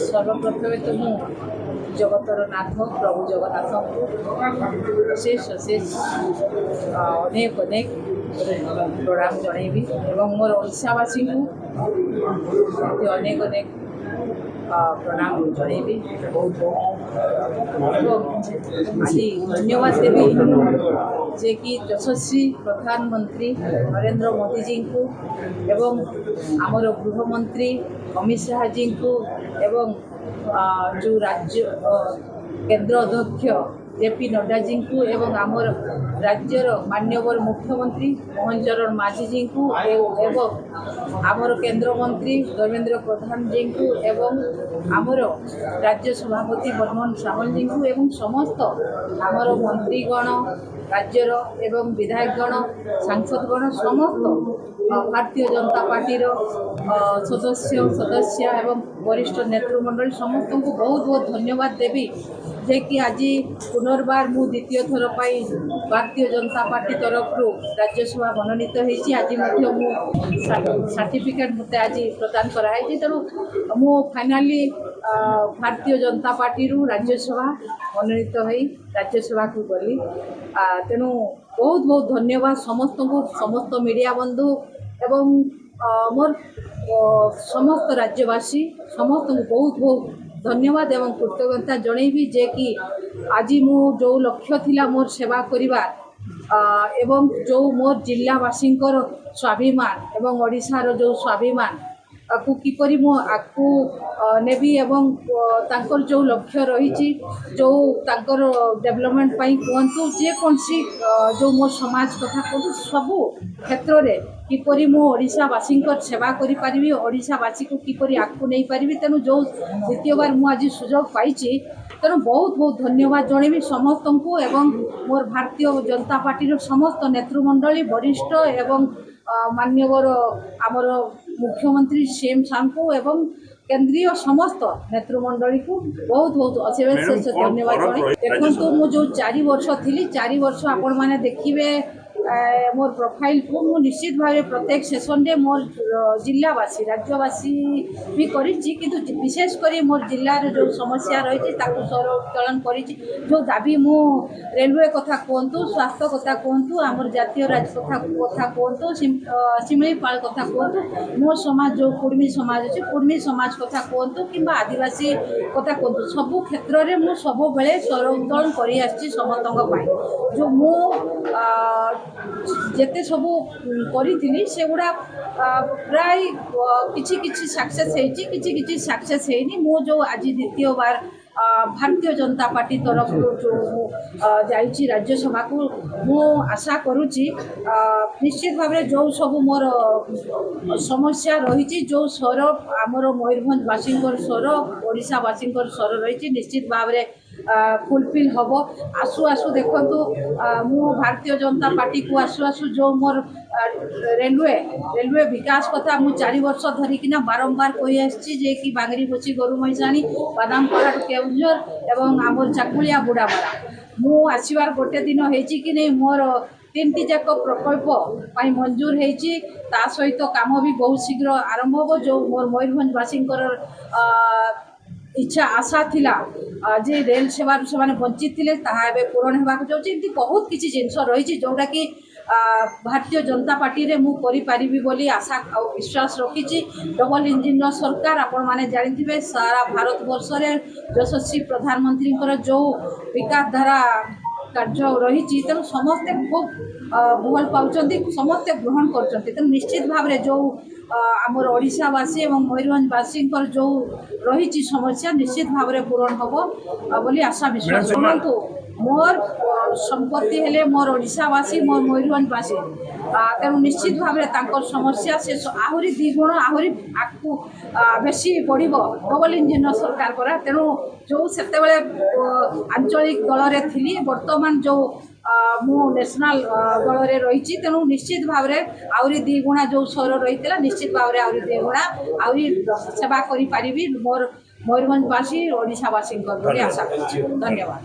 सर्वप्रथमे तो मु जगतर नाथ प्रभु जगन्नाथ को अशेष अशेष अनेक अनेक प्रणाम जनइबी एवं मोर ओडावासी को अनेक अनेक प्रणाम जनइबी बहुत आज धन्यवाद देवी जे कि यशस्वी प्रधानमंत्री नरेंद्र मोदी जी को एवं आमर गृहमंत्री अमित शाह जी को एवं जो राज्य केंद्र अध्यक्ष जेपी नड्डा जी को एवं आमर राज्यर माननीय मुख्यमंत्री मोहन चरण माझी जी को एवं आमर केंद्र मंत्री धर्मेंद्र प्रधान जी को एवं आमर राज्य सभापति बर्मन सामल जी को एवं समस्त आमर मंत्रीगण राज्यर एवं विधायकगण सांसदगण समस्त भारतीय जनता पार्टी सदस्य एवं वरिष्ठ नेतृमंडल समस्त को बहुत बहुत धन्यवाद देवी जे कि आज पुनर्बार मु द्वितीय थर पाई भारतीय जनता पार्टी तरफ राज्यसभा मनोनीत होती आज सर्टिफिकेट मत आज प्रदान कराई तेणु मु फाइनाली भारतीय जनता पार्टी राज्यसभा मनोनीत हो राज्यसभा को गली तेणु बहुत बहुत धन्यवाद समस्त को समस्त मीडिया बंधु एवं मोर समस्त राज्यवासी समस्त को बहुत बहुत धन्यवाद एवं कृतज्ञता जनइबी जे कि आज मु जो लक्ष्य थिला मोर सेवा करिवार एवं जो मोर जिलावासी स्वाभिमान एवं ओडिशार जो स्वाभिमान आपको किपरि मु आपको नेबी एवं तांकर जो लक्ष्य रही जो तांकर डेवलपमेंट पाई कहतु जे कौन सी जो मो समाज कथा कहतु सबू क्षेत्र में किपरि मु ओडिशावासी सेवा करि पारिबी ओडिशावासी को किपरि आगु नहीं पारिबी तेणु जो द्वितीय बार मु आज सुजोग पाई तेणु बहुत बहुत धन्यवाद जनइबी समस्त को एवं मोर भारतीय जनता पार्टी समस्त नेतृमंडली वरिष्ठ एवं माननीय आमर मुख्यमंत्री सीएम सांको एवं केंद्रीय समस्त नेतृमंडली को बहुत बहुत अशेष धन्यवाद देखो मु जो 4 वर्ष थी 4 वर्ष आपण मैंने देखिए मोर प्रोफाइल को मु निश्चित भाव प्रत्येक सेशन रे मोर जिलावासी राज्यवासी भी करी किंतु विशेषकर मोर जिलार जो समस्या रही सर उत्तोलन करी जो दाबी मु रेलवे कथा कहतु स्वास्थ्य कथा कहतु आमर जातीय राज कथा कहतु शिमिलीपाल कथा कहतु मो समाज जो कुर्मी समाज अच्छे कुर्मी समाज कथा कहतु कि आदिवासी कथा कहतु सबू क्षेत्र में मु सब बेले स्वर उत्तोलन कर समस्त जो मु जेते सबू करी से गुड़ा प्राय किछि सक्सेस किछि सक्सेस है मु जो आज द्वितीय बार भारतीय जनता पार्टी तरफ जो जाइछि राज्यसभा को मु आशा करुच्ची निश्चित भाव जो सब मोर समस्या रही जो स्वर आमर मयूरभंजवासी स्वर ओडिशावासी स्वर रही निश्चित भाव फुलफिल हम आसु आसु देखु मु भारतीय जनता पार्टी को आसु आसु जो मोर रेलवे विकास कथा मु 4 वर्ष धरिकिना बारंबार कही आसी जे कि बांगरी बची गोरु मैसाणी बादामपड़ा केउझर एवं आमर चाकुलिया बुढ़ामरा मु आसबार गोटे दिन होती कि नहीं मोर 3टी जाक प्रकल्प मंजूर होती सहित काम भी बहुत शीघ्र आरंभ हो जो मोर मयूरभंजवासी इच्छा आशा थिला जे रेल सेवा से वंचित थे ताबे पूरण होगा जाऊँगी बहुत किसी जिनस रही जोटा कि भारतीय जनता पार्टी रे मु करि पारिबी बोली आशा और विश्वास रखी डबल इंजिन सरकार आपण माने जानिथिबे सारा भारत वर्ष रे यशस्वी प्रधानमंत्री जो विकास धारा कार्य रही तेणु समस्ते खूब भल पाँच समस्ते ग्रहण कर निश्चित भाव जो आमर ओडिशावासी और मयूरभंजवासी जो रही समस्या निश्चित भाव पूरण हम बोली आशा विश्वास शुणु मोर संपत्ति हेले मोर ओडिशावासी मोर मयूरभंजवासी तेणु निश्चित भाव में समस्या से आहरी द्विगुण आहरी आगू बेसी बढ़ डबल इंजिन सरकार करा तेणु जो से आंचलिक दल में थी बर्तमान जो मु नेशनल दल में रही तेणु निश्चित भाव में आहरी द्विगुणा जो स्वर रही निश्चित भाव में आहरी द्विगुणा आहरी सेवा करी मोर मयूरभंजवासी ओडिशावासी आशा कर धन्यवाद।